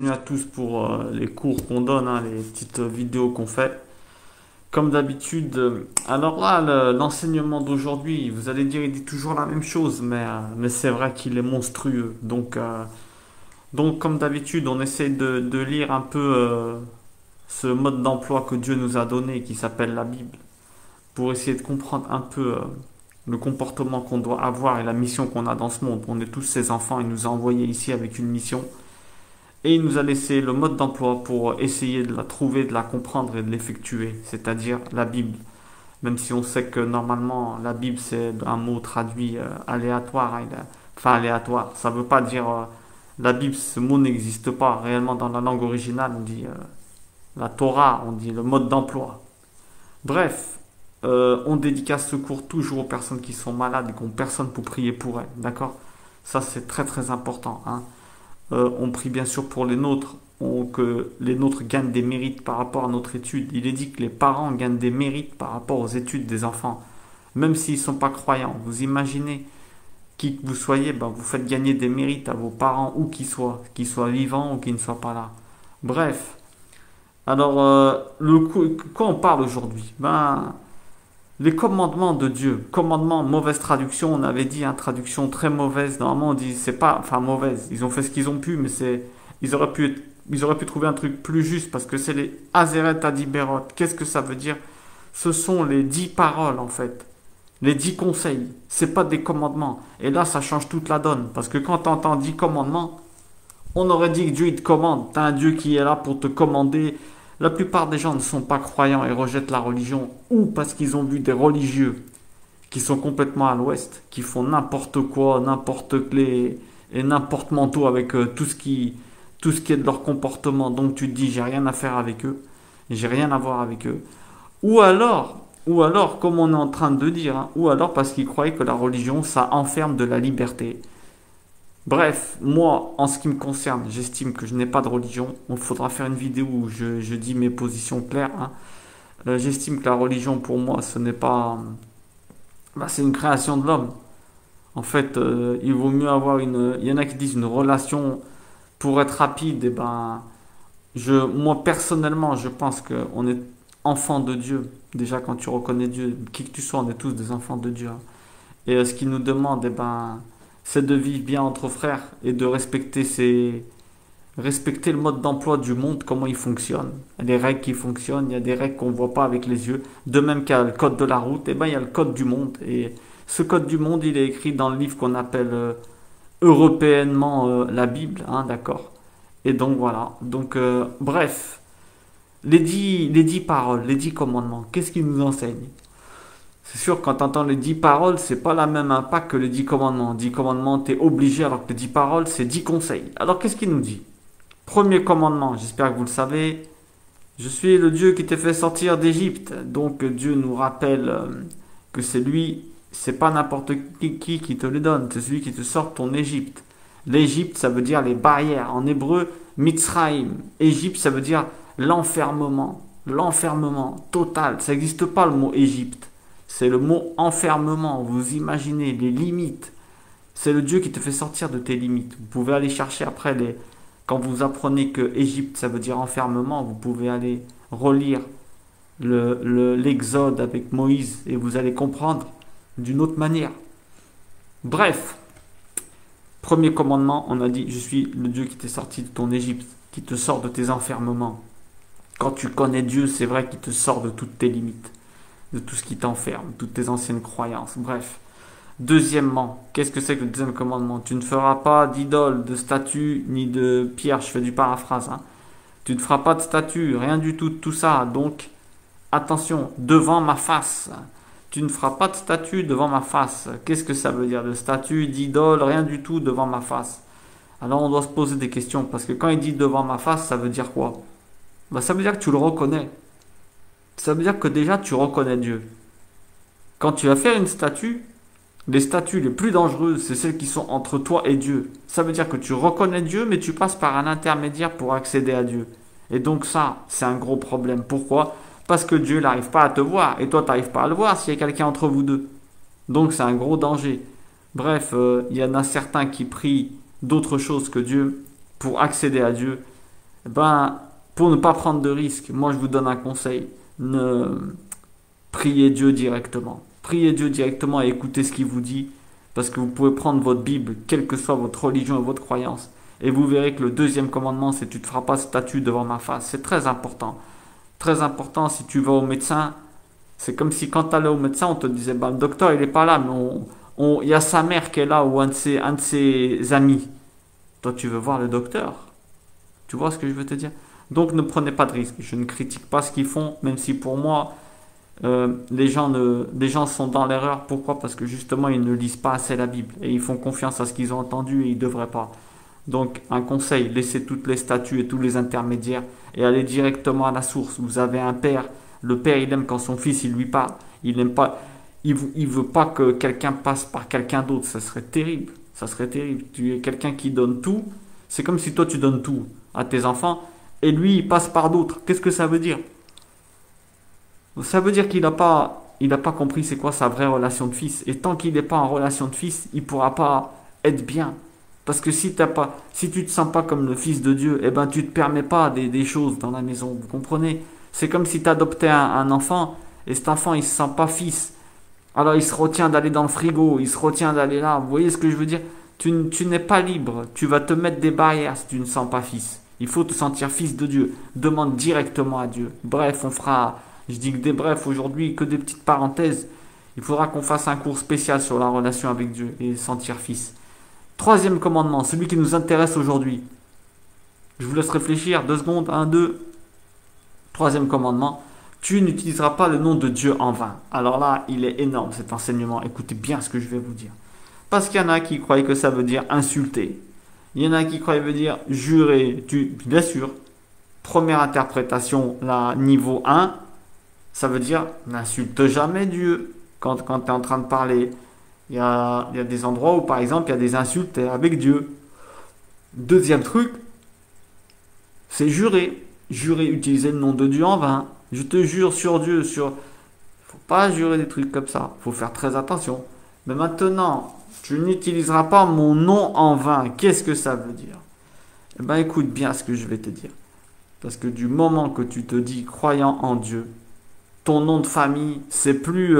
Bienvenue à tous pour les cours qu'on donne, hein, les petites vidéos qu'on fait. Comme d'habitude, alors là, l'enseignement d'aujourd'hui, vous allez dire, il dit toujours la même chose, mais c'est vrai qu'il est monstrueux. Donc comme d'habitude, on essaie de lire un peu ce mode d'emploi que Dieu nous a donné, qui s'appelle la Bible, pour essayer de comprendre un peu le comportement qu'on doit avoir et la mission qu'on a dans ce monde. On est tous ses enfants, il nous a envoyés ici avec une mission. Et il nous a laissé le mode d'emploi pour essayer de la trouver, de la comprendre et de l'effectuer, c'est-à-dire la Bible. Même si on sait que normalement la Bible c'est un mot traduit aléatoire, hein, enfin aléatoire, ça ne veut pas dire la Bible, ce mot n'existe pas réellement dans la langue originale, on dit la Torah, on dit le mode d'emploi. Bref, on dédicace ce cours toujours aux personnes qui sont malades et qui n'ont personne pour prier pour elles, d'accord? Ça c'est très très important, hein. On prie bien sûr pour les nôtres, que les nôtres gagnent des mérites par rapport à notre étude. Il est dit que les parents gagnent des mérites par rapport aux études des enfants, même s'ils ne sont pas croyants. Vous imaginez, qui que vous soyez, ben, vous faites gagner des mérites à vos parents, où qu'ils soient vivants ou qu'ils ne soient pas là. Bref, alors, quoi on parle aujourd'hui? Ben, les commandements de Dieu. Commandements, mauvaise traduction, on avait dit, hein, traduction très mauvaise. Normalement, on dit, c'est pas, enfin, mauvaise. Ils ont fait ce qu'ils ont pu, mais ils auraient pu trouver un truc plus juste parce que c'est les Azeret Adiberot. Qu'est-ce que ça veut dire? Ce sont les 10 paroles, en fait. Les 10 conseils. C'est pas des commandements. Et là, ça change toute la donne. Parce que quand tu entends 10 commandements, on aurait dit que Dieu, il te commande. T'as un Dieu qui est là pour te commander. La plupart des gens ne sont pas croyants et rejettent la religion, ou parce qu'ils ont vu des religieux qui sont complètement à l'ouest, qui font n'importe quoi, n'importe clé et n'importe manteau avec tout ce qui est de leur comportement. Donc tu te dis, j'ai rien à faire avec eux, j'ai rien à voir avec eux. Ou alors, ou alors, comme on est en train de dire, hein, ou alors parce qu'ils croyaient que la religion, ça enferme de la liberté. Bref, moi, en ce qui me concerne, j'estime que je n'ai pas de religion. Il faudra faire une vidéo où je dis mes positions claires, hein. J'estime que la religion, pour moi, ce n'est pas... bah, c'est une création de l'homme. En fait, il vaut mieux avoir une... Il y en a qui disent une relation pour être rapide. Et ben, moi, personnellement, je pense qu'on est enfant de Dieu. Déjà, quand tu reconnais Dieu, qui que tu sois, on est tous des enfants de Dieu, hein. Et ce qu'il nous demande, eh ben, c'est de vivre bien entre frères et de respecter le mode d'emploi du monde, comment il fonctionne, les règles qui fonctionnent. Il y a des règles qu'on ne voit pas avec les yeux. De même qu'il y a le code de la route, eh ben, il y a le code du monde. Et ce code du monde, il est écrit dans le livre qu'on appelle européennement la Bible, hein, d'accord. Et donc voilà. Donc, bref, les 10 paroles, les 10 commandements, qu'est-ce qu'ils nous enseignent? C'est sûr, quand tu entends les 10 paroles, c'est pas la même impact que les 10 commandements. 10 commandements, t'es obligé, alors que les 10 paroles, c'est 10 conseils. Alors, qu'est-ce qu'il nous dit? Premier commandement, j'espère que vous le savez. Je suis le Dieu qui t'a fait sortir d'Égypte. Donc, Dieu nous rappelle que c'est lui, c'est pas n'importe qui te les donne. C'est celui qui te sort de ton Égypte. L'Égypte, ça veut dire les barrières. En hébreu, Mitzraïm. Égypte, ça veut dire l'enfermement. L'enfermement total. Ça n'existe pas le mot Égypte. C'est le mot enfermement. Vous imaginez les limites. C'est le Dieu qui te fait sortir de tes limites. Vous pouvez aller chercher après quand vous apprenez que Égypte ça veut dire enfermement, vous pouvez aller relire l'Exode avec Moïse et vous allez comprendre d'une autre manière. Bref, premier commandement, on a dit, je suis le Dieu qui t'est sorti de ton Égypte, qui te sort de tes enfermements. Quand tu connais Dieu, c'est vrai qu'il te sort de toutes tes limites, de tout ce qui t'enferme, toutes tes anciennes croyances. Bref. Deuxièmement, qu'est-ce que c'est que le deuxième commandement? Tu ne feras pas d'idole, de statue, ni de pierre. Je fais du paraphrase, hein. Tu ne feras pas de statue, rien du tout de tout ça. Donc, attention, devant ma face. Tu ne feras pas de statue devant ma face. Qu'est-ce que ça veut dire? De statue, d'idole, rien du tout devant ma face. Alors, on doit se poser des questions. Parce que quand il dit devant ma face, ça veut dire quoi? Bah, ça veut dire que tu le reconnais. Ça veut dire que déjà, tu reconnais Dieu. Quand tu vas faire une statue, les statues les plus dangereuses, c'est celles qui sont entre toi et Dieu. Ça veut dire que tu reconnais Dieu, mais tu passes par un intermédiaire pour accéder à Dieu. Et donc ça, c'est un gros problème. Pourquoi? Parce que Dieu n'arrive pas à te voir, et toi, tu n'arrives pas à le voir s'il y a quelqu'un entre vous deux. Donc c'est un gros danger. Bref, il y en a certains qui prient d'autres choses que Dieu pour accéder à Dieu. Eh ben, pour ne pas prendre de risques, moi je vous donne un conseil. Ne priez Dieu directement. Priez Dieu directement et écoutez ce qu'il vous dit. Parce que vous pouvez prendre votre Bible, quelle que soit votre religion et votre croyance. Et vous verrez que le deuxième commandement, c'est tu ne te feras pas statue devant ma face. C'est très important. Très important, si tu vas au médecin, c'est comme si quand tu allais au médecin, on te disait, bah, le docteur, il n'est pas là, mais il y a sa mère qui est là ou un de ses amis. Toi, tu veux voir le docteur. Tu vois ce que je veux te dire? Donc, ne prenez pas de risques. Je ne critique pas ce qu'ils font, même si pour moi, les gens sont dans l'erreur. Pourquoi? Parce que justement, ils ne lisent pas assez la Bible et ils font confiance à ce qu'ils ont entendu et ils ne devraient pas. Donc, un conseil, laissez toutes les statues et tous les intermédiaires et allez directement à la source. Vous avez un père. Le père, il aime quand son fils, il lui parle. Il n'aime pas, il veut pas que quelqu'un passe par quelqu'un d'autre. Ça serait terrible. Ça serait terrible. Tu es quelqu'un qui donne tout. C'est comme si toi, tu donnes tout à tes enfants et lui, il passe par d'autres. Qu'est-ce que ça veut dire? Ça veut dire il a pas compris c'est quoi sa vraie relation de fils. Et tant qu'il n'est pas en relation de fils, il pourra pas être bien. Parce que si tu te sens pas comme le fils de Dieu, eh ben tu te permets pas des choses dans la maison. Vous comprenez? C'est comme si tu adoptais un enfant et cet enfant il se sent pas fils. Alors il se retient d'aller dans le frigo, il se retient d'aller là. Vous voyez ce que je veux dire? Tu n'es pas libre. Tu vas te mettre des barrières si tu ne sens pas fils. Il faut te sentir fils de Dieu. Demande directement à Dieu. Bref, je dis que des brefs aujourd'hui, que des petites parenthèses. Il faudra qu'on fasse un cours spécial sur la relation avec Dieu et sentir fils. Troisième commandement, celui qui nous intéresse aujourd'hui. Je vous laisse réfléchir, 2 secondes, un, deux. Troisième commandement, tu n'utiliseras pas le nom de Dieu en vain. Alors là, il est énorme cet enseignement. Écoutez bien ce que je vais vous dire. Parce qu'il y en a qui croient que ça veut dire insulter. Il y en a qui croient que ça veut dire jurer. Bien sûr, première interprétation, là, niveau 1, ça veut dire n'insulte jamais Dieu quand tu es en train de parler. Il y a des endroits où, par exemple, il y a des insultes avec Dieu. Deuxième truc, c'est jurer. Jurer, utiliser le nom de Dieu en vain. Je te jure sur Dieu, faut pas jurer des trucs comme ça. Faut faire très attention. Mais maintenant, tu n'utiliseras pas mon nom en vain. Qu'est-ce que ça veut dire? Eh ben, écoute bien ce que je vais te dire. Parce que du moment que tu te dis croyant en Dieu, ton nom de famille, c'est plus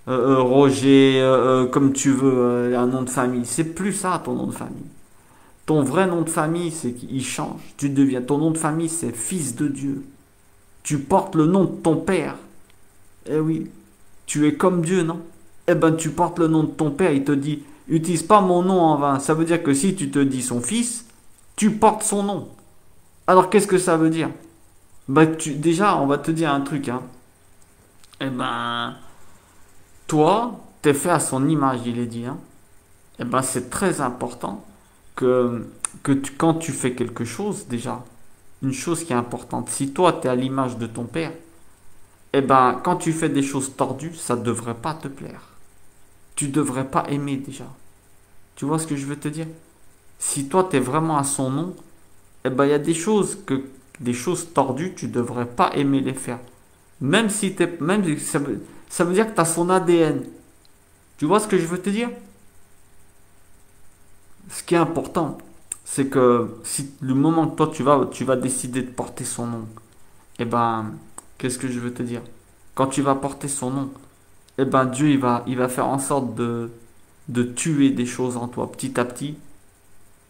Roger, comme tu veux, un nom de famille. C'est plus ça ton nom de famille. Ton vrai nom de famille, c'est qu'il change. Ton nom de famille, c'est fils de Dieu. Tu portes le nom de ton père. Eh oui, tu es comme Dieu, non? Eh ben, tu portes le nom de ton père. Il te dit, utilise pas mon nom en vain. Ça veut dire que si tu te dis son fils, tu portes son nom. Alors, qu'est-ce que ça veut dire? Déjà, on va te dire un truc, hein. Eh ben, toi, t'es fait à son image, il est dit, hein. Eh ben, c'est très important quand tu fais quelque chose, déjà, une chose qui est importante, si toi, tu es à l'image de ton père, eh ben, quand tu fais des choses tordues, ça ne devrait pas te plaire. Tu devrais pas aimer, déjà. Tu vois ce que je veux te dire? Si toi, tu es vraiment à son nom, eh ben, il y a des choses tordues, tu devrais pas aimer les faire. Même si ça veut dire que tu as son ADN. Tu vois ce que je veux te dire? Ce qui est important, c'est que si le moment que toi tu vas décider de porter son nom, eh ben, qu'est-ce que je veux te dire? Quand tu vas porter son nom, eh ben Dieu il va faire en sorte de tuer des choses en toi petit à petit,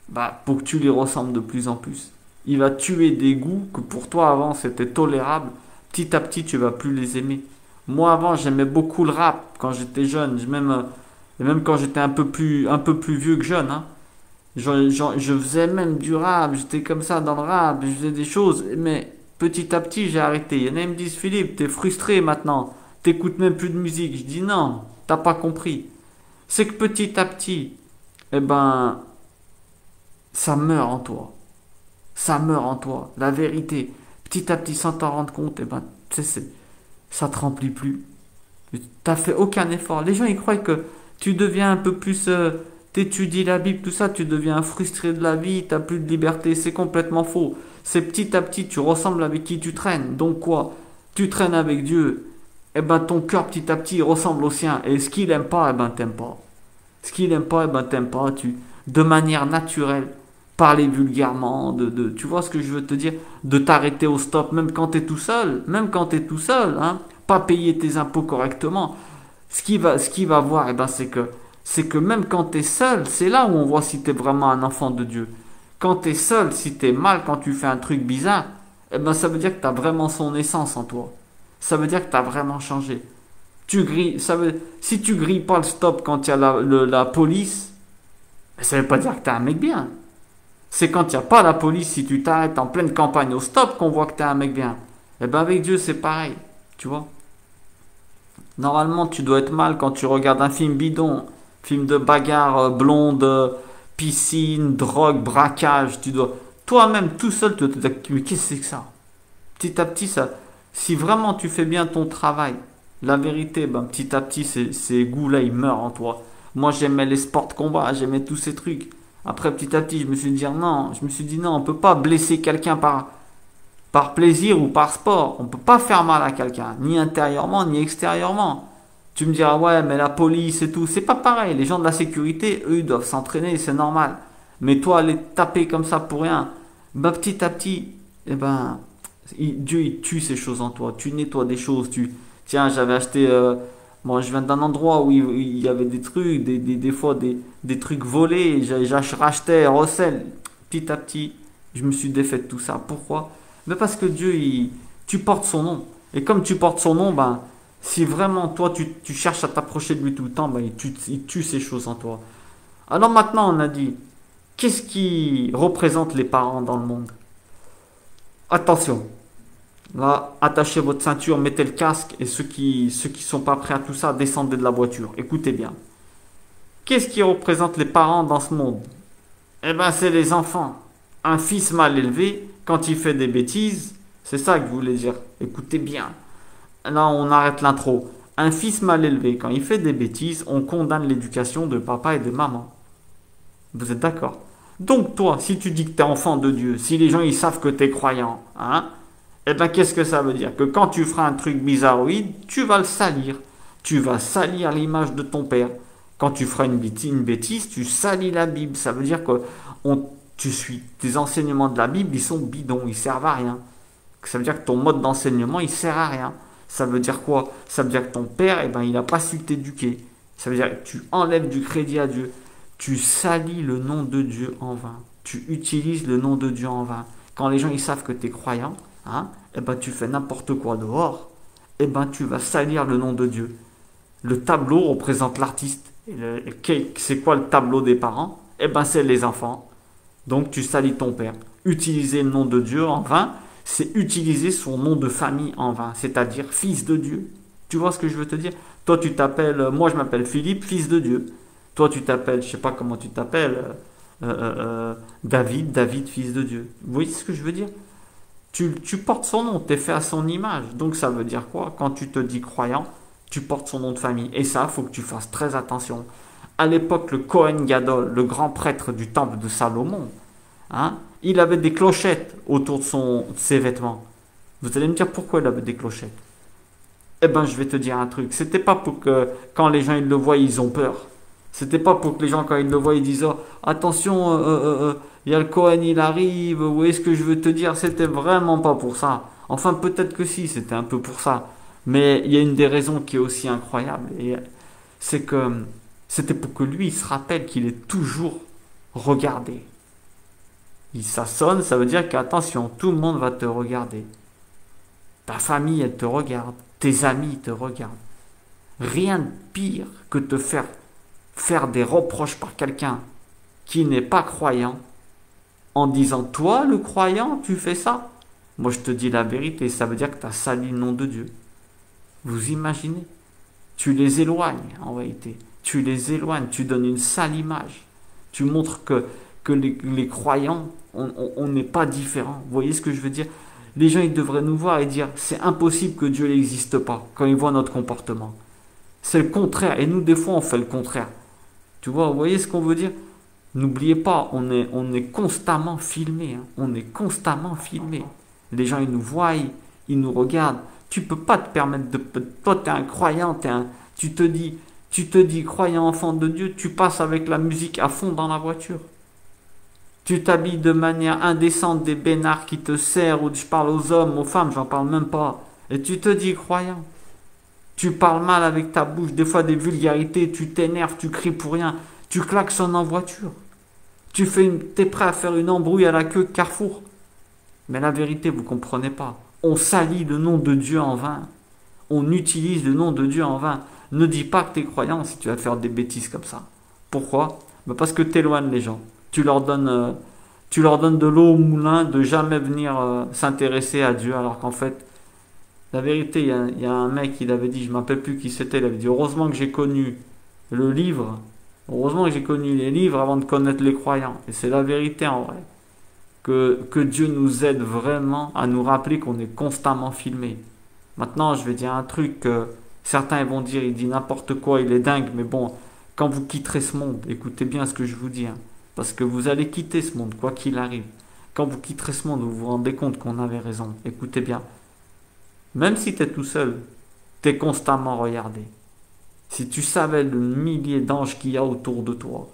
bah, pour que tu les ressembles de plus en plus. Il va tuer des goûts que pour toi avant c'était tolérable. Petit à petit tu vas plus les aimer. Moi avant j'aimais beaucoup le rap quand j'étais jeune, et même quand j'étais un peu plus vieux que jeune, hein. Je faisais même du rap, j'étais comme ça dans le rap, je faisais des choses, mais petit à petit j'ai arrêté. Il y en a qui me disent Philippe, t'es frustré maintenant, t'écoutes même plus de musique. Je dis non, t'as pas compris. C'est que petit à petit, eh ben, ça meurt en toi. Ça meurt en toi. La vérité, petit à petit sans t'en rendre compte, eh ben, ça te remplit plus. T'as fait aucun effort. Les gens ils croient que tu deviens un peu plus t'étudies la Bible, tout ça, tu deviens frustré de la vie, t'as plus de liberté. C'est complètement faux. C'est petit à petit, tu ressembles avec qui tu traînes. Donc quoi? Tu traînes avec Dieu. Eh ben ton cœur petit à petit il ressemble au sien. Et ce qu'il aime pas, eh ben t'aimes pas. Ce qu'il aime pas, eh ben t'aimes pas. De manière naturelle, parler vulgairement, tu vois ce que je veux te dire, de t'arrêter au stop, même quand tu es tout seul, hein, pas payer tes impôts correctement. Ce qui va voir, c'est que même quand tu es seul, c'est là où on voit si tu es vraiment un enfant de Dieu. Quand tu es seul, si tu es mal, quand tu fais un truc bizarre, ça veut dire que tu as vraiment son essence en toi. Ça veut dire que tu as vraiment changé. Si tu grilles pas le stop quand il y a la police, ça veut pas dire que tu es un mec bien. C'est quand il n'y a pas la police, si tu t'arrêtes en pleine campagne au stop, qu'on voit que tu es un mec bien. Avec Dieu, c'est pareil. Tu vois. Normalement, tu dois être mal quand tu regardes un film bidon, film de bagarre, blonde, piscine, drogue, braquage. Tu dois toi-même tout seul te dire mais qu'est-ce que c'est que ça? Petit à petit, ça. Si vraiment tu fais bien ton travail, la vérité, petit à petit, ces goûts-là, ils meurent en toi. Moi, j'aimais les sports de combat, j'aimais tous ces trucs. Après, petit à petit, je me suis dit non, on peut pas blesser quelqu'un par plaisir ou par sport. On ne peut pas faire mal à quelqu'un, ni intérieurement, ni extérieurement. Tu me diras, ouais, mais la police et tout, c'est pas pareil. Les gens de la sécurité, eux, ils doivent s'entraîner, c'est normal. Mais toi, aller taper comme ça pour rien, petit à petit, Dieu, il tue ces choses en toi. Tu nettoies des choses. Tiens, j'avais acheté. Moi, je viens d'un endroit où il y avait des trucs, des fois des trucs volés. Rachetais, recel. Petit à petit, je me suis défait de tout ça. Pourquoi? Mais parce que Dieu, tu portes son nom. Et comme tu portes son nom, si vraiment toi, tu cherches à t'approcher de lui tout le temps, il tue ces choses en toi. Alors maintenant, on a dit, qu'est-ce qui représente les parents dans le monde? Attention, là, attachez votre ceinture, mettez le casque, et ceux qui sont pas prêts à tout ça, descendez de la voiture. Écoutez bien. Qu'est-ce qui représente les parents dans ce monde? C'est les enfants. Un fils mal élevé, quand il fait des bêtises, c'est ça que je voulais dire. Écoutez bien. Là, on arrête l'intro. Un fils mal élevé, quand il fait des bêtises, on condamne l'éducation de papa et de maman. Vous êtes d'accord? Donc toi, si tu dis que tu es enfant de Dieu, si les gens ils savent que tu es croyant, hein, qu'est-ce que ça veut dire? Que quand tu feras un truc bizarroïde, tu vas le salir. Tu vas salir l'image de ton père. Quand tu feras une bêtise, tu salis la Bible. Ça veut dire que tu suis tes enseignements de la Bible, ils sont bidons, ils servent à rien. Ça veut dire que ton mode d'enseignement, il sert à rien. Ça veut dire quoi? Ça veut dire que ton père, il n'a pas su t'éduquer. Ça veut dire que tu enlèves du crédit à Dieu. Tu salis le nom de Dieu en vain. Tu utilises le nom de Dieu en vain. Quand les gens ils savent que tu es croyant, hein, tu fais n'importe quoi dehors, tu vas salir le nom de Dieu. Le tableau représente l'artiste. C'est quoi le tableau des parents? C'est les enfants. Donc tu salis ton père. Utiliser le nom de Dieu en vain, c'est utiliser son nom de famille en vain, c'est-à-dire fils de Dieu. Tu vois ce que je veux te dire? Toi tu t'appelles, moi je m'appelle Philippe, fils de Dieu. Toi tu t'appelles, je sais pas comment tu t'appelles, David, fils de Dieu. Vous voyez ce que je veux dire? Tu portes son nom, tu es fait à son image. Donc ça veut dire quoi? Quand tu te dis croyant, tu portes son nom de famille. Et ça, il faut que tu fasses très attention. À l'époque, le Kohen Gadol, le grand prêtre du temple de Salomon, hein, il avait des clochettes autour de ses vêtements. Vous allez me dire pourquoi il avait des clochettes? Je vais te dire un truc. C'était pas pour que quand les gens ils le voient, ils ont peur. C'était pas pour que les gens quand ils le voient, ils disent oh, attention, il y a le Cohen, il arrive. Vous voyez ce que je veux te dire? C'était vraiment pas pour ça. Enfin, peut-être que si, c'était un peu pour ça. Mais il y a une des raisons qui est aussi incroyable, et c'est que c'était pour que lui, il se rappelle qu'il est toujours regardé. Ça sonne, ça veut dire qu'attention, tout le monde va te regarder. Ta famille, elle te regarde. Tes amis te regardent. Rien de pire que te faire des reproches par quelqu'un qui n'est pas croyant en disant toi, le croyant, tu fais ça. Moi, je te dis la vérité, ça veut dire que tu as sali le nom de Dieu. Vous imaginez? Tu les éloignes, en réalité. Tu les éloignes, tu donnes une sale image. Tu montres que les croyants, on n'est pas différents. Vous voyez ce que je veux dire? Les gens, ils devraient nous voir et dire, c'est impossible que Dieu n'existe pas quand ils voient notre comportement. C'est le contraire. Et nous, des fois, on fait le contraire. Tu vois, vous voyez ce qu'on veut dire? N'oubliez pas, on est constamment filmé. Hein. On est constamment filmé. Les gens, ils nous voient, ils nous regardent. Tu peux pas te permettre de... Toi, tu es un croyant, tu te dis croyant enfant de Dieu, tu passes avec la musique à fond dans la voiture. Tu t'habilles de manière indécente, des bénards qui te serrent, ou je parle aux hommes, aux femmes, j'en parle même pas. Et tu te dis croyant. Tu parles mal avec ta bouche, des fois des vulgarités, tu t'énerves, tu cries pour rien, tu klaxonnes en voiture. T'es prêt à faire une embrouille à la queue de Carrefour. Mais la vérité, vous comprenez pas. On salit le nom de Dieu en vain. On utilise le nom de Dieu en vain. Ne dis pas que tu es croyant si tu vas faire des bêtises comme ça. Pourquoi? Parce que tu éloignes les gens. Tu leur donnes de l'eau au moulin de jamais venir s'intéresser à Dieu, alors qu'en fait, la vérité, il y a un mec, il avait dit, je ne me rappelle plus qui c'était, il avait dit, heureusement que j'ai connu le livre, heureusement que j'ai connu les livres avant de connaître les croyants. Et c'est la vérité en vrai. Que Dieu nous aide vraiment à nous rappeler qu'on est constamment filmé. Maintenant, je vais dire un truc que certains vont dire, il dit n'importe quoi, il est dingue, mais bon, quand vous quitterez ce monde, écoutez bien ce que je vous dis, hein, parce que vous allez quitter ce monde, quoi qu'il arrive. Quand vous quitterez ce monde, vous vous rendez compte qu'on avait raison. Écoutez bien, même si tu es tout seul, tu es constamment regardé. Si tu savais le millier d'anges qu'il y a autour de toi,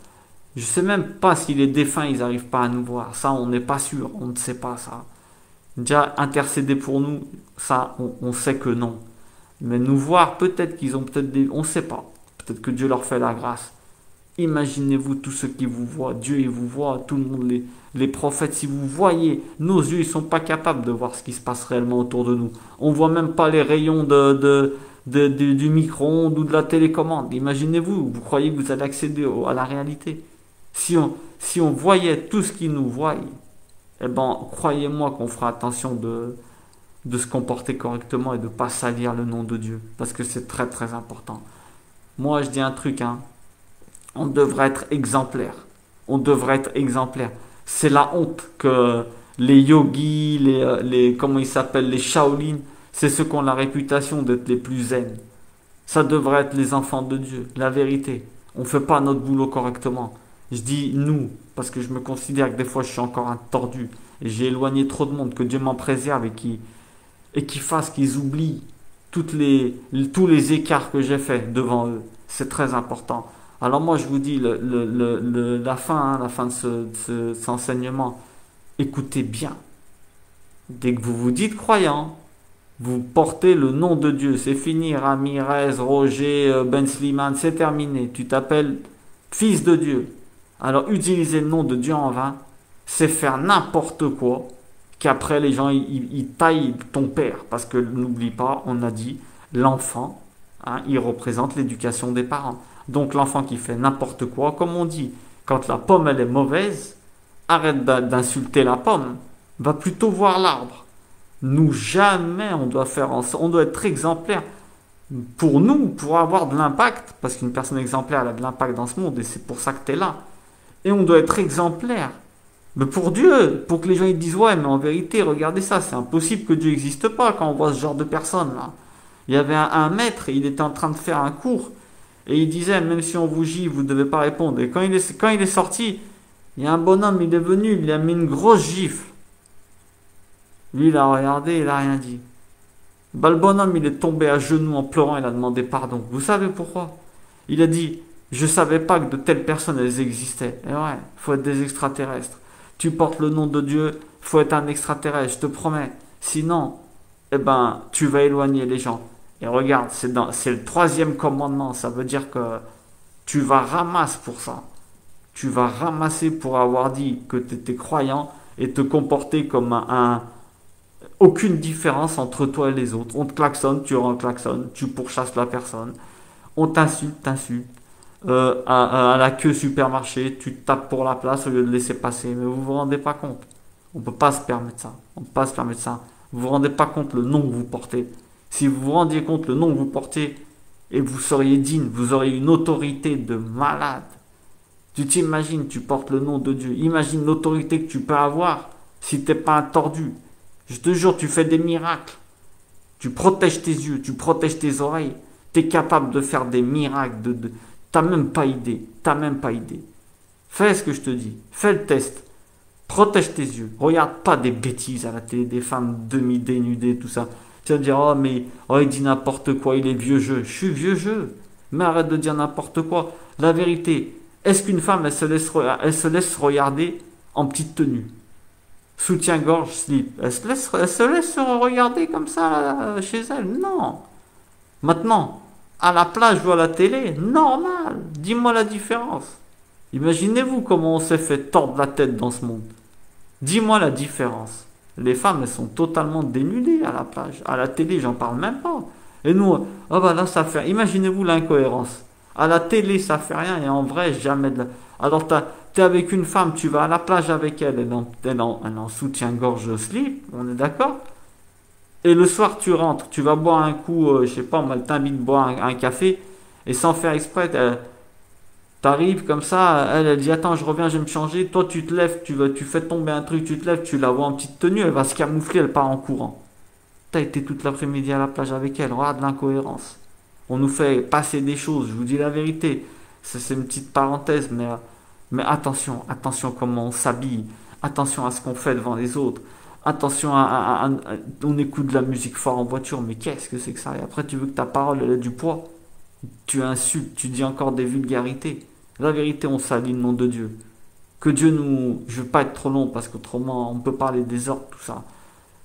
je sais même pas si les défunts ils n'arrivent pas à nous voir. Ça, on n'est pas sûr, on ne sait pas ça. Déjà, intercéder pour nous, ça, on sait que non. Mais nous voir, peut-être qu'ils ont peut-être des... On ne sait pas. Peut-être que Dieu leur fait la grâce. Imaginez-vous tous ceux qui vous voient. Dieu, il vous voit. Tout le monde, les prophètes, si vous voyez, nos yeux, ils ne sont pas capables de voir ce qui se passe réellement autour de nous. On ne voit même pas les rayons du micro-ondes ou de la télécommande. Imaginez-vous, vous croyez que vous allez accéder à la réalité. Si on voyait tout ce qui nous voit, eh ben, croyez-moi qu'on fera attention de se comporter correctement et de ne pas salir le nom de Dieu. Parce que c'est très très important. Moi, je dis un truc, hein. On devrait être exemplaire. On devrait être exemplaire. C'est la honte que les yogis, comment ils s'appellent, les Shaolin, c'est ceux qui ont la réputation d'être les plus zen. Ça devrait être les enfants de Dieu, la vérité. On ne fait pas notre boulot correctement. Je dis nous, parce que je me considère que des fois je suis encore un tordu. Et j'ai éloigné trop de monde, que Dieu m'en préserve et qui fasse qu'ils oublient tous les écarts que j'ai faits devant eux. C'est très important. Alors moi je vous dis la fin, la fin de cet enseignement. Écoutez bien. Dès que vous vous dites croyant, vous portez le nom de Dieu. C'est fini, Ramirez, Roger, Ben Sliman, c'est terminé. Tu t'appelles fils de Dieu. Alors utiliser le nom de Dieu en vain, c'est faire n'importe quoi, qu'après les gens ils taillent ton père. Parce que n'oublie pas, on a dit, l'enfant, hein, il représente l'éducation des parents. Donc l'enfant qui fait n'importe quoi, comme on dit, quand la pomme elle est mauvaise, arrête d'insulter la pomme, va plutôt voir l'arbre. Nous jamais on doit on doit être exemplaire pour nous, pour avoir de l'impact, parce qu'une personne exemplaire elle a de l'impact dans ce monde et c'est pour ça que tu es là. Et on doit être exemplaire. Mais pour Dieu, pour que les gens ils disent ouais mais en vérité regardez ça, c'est impossible que Dieu n'existe pas quand on voit ce genre de personnes là. Il y avait un maître, il était en train de faire un cours et il disait même si on vous gifle vous ne devez pas répondre. Et quand il est sorti, il y a un bonhomme, il est venu, il lui a mis une grosse gifle. Lui il a regardé, il a rien dit. Bah, le bonhomme il est tombé à genoux en pleurant, il a demandé pardon. Vous savez pourquoi? Il a dit je savais pas que de telles personnes elles existaient. Et ouais, faut être des extraterrestres. Tu portes le nom de Dieu, faut être un extraterrestre, je te promets. Sinon, eh ben, tu vas éloigner les gens. Et regarde, c'est le 3e commandement. Ça veut dire que tu vas ramasser pour ça. Tu vas ramasser pour avoir dit que tu étais croyant et te comporter comme aucune différence entre toi et les autres. On te klaxonne, tu klaxonnes, tu pourchasses la personne. On t'insulte, t'insulte. À la queue supermarché, tu te tapes pour la place au lieu de laisser passer. Mais vous vous rendez pas compte. On peut pas se permettre ça. On peut pas se permettre ça. Vous vous rendez pas compte le nom que vous portez. Si vous vous rendiez compte le nom que vous portez et vous seriez digne, vous auriez une autorité de malade. Tu t'imagines, tu portes le nom de Dieu. Imagine l'autorité que tu peux avoir si t'es pas un tordu. Je te jure, tu fais des miracles. Tu protèges tes yeux, tu protèges tes oreilles. Tu es capable de faire des miracles. T'as même pas idée. T'as même pas idée. Fais ce que je te dis. Fais le test. Protège tes yeux. Regarde pas des bêtises à la télé, des femmes demi-dénudées, tout ça. Tu vas me dire, oh mais oh, il dit n'importe quoi, il est vieux jeu. Je suis vieux jeu. Mais arrête de dire n'importe quoi. La vérité, est-ce qu'une femme, elle se laisse regarder en petite tenue. Soutien-gorge, slip. Elle se laisse regarder comme ça chez elle. Non. Maintenant, à la plage ou à la télé, normal. Dis-moi la différence. Imaginez-vous comment on s'est fait tordre la tête dans ce monde. Dis-moi la différence. Les femmes, elles sont totalement dénudées à la plage. À la télé, j'en parle même pas. Et nous, ah bah là, ça fait. Imaginez-vous l'incohérence. À la télé, ça fait rien et en vrai, jamais de. Alors, t'es avec une femme, tu vas à la plage avec elle, elle est en soutien-gorge slip, on est d'accord? Et le soir, tu rentres, tu vas boire un coup, je sais pas, moi, elle t'invite à boire un café, et sans faire exprès, t'arrives comme ça, elle dit attends, je reviens, je vais me changer. Toi, tu te lèves, tu fais tomber un truc, tu te lèves, tu la vois en petite tenue, elle va se camoufler, elle part en courant. T'as été toute l'après-midi à la plage avec elle, regarde l'incohérence. On nous fait passer des choses, je vous dis la vérité. C'est une petite parenthèse, mais attention, attention comment on s'habille, attention à ce qu'on fait devant les autres, attention on écoute de la musique fort en voiture, mais qu'est-ce que c'est que ça? Et après, tu veux que ta parole elle ait du poids, tu insultes, tu dis encore des vulgarités. La vérité, on salit le nom de Dieu. Que Dieu nous... Je ne veux pas être trop long parce qu'autrement on peut parler des ordres, tout ça.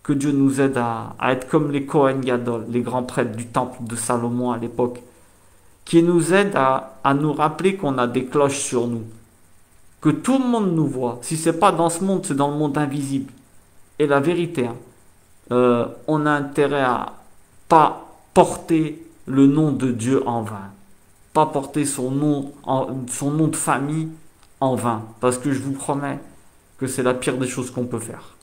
Que Dieu nous aide à être comme les Kohen Gadol, les grands prêtres du temple de Salomon à l'époque. Qui nous aident à nous rappeler qu'on a des cloches sur nous. Que tout le monde nous voit. Si c'est pas dans ce monde, c'est dans le monde invisible. Et la vérité, hein, on a intérêt à pas porter le nom de Dieu en vain. Pas porter son nom de famille en vain. Parce que je vous promets que c'est la pire des choses qu'on peut faire.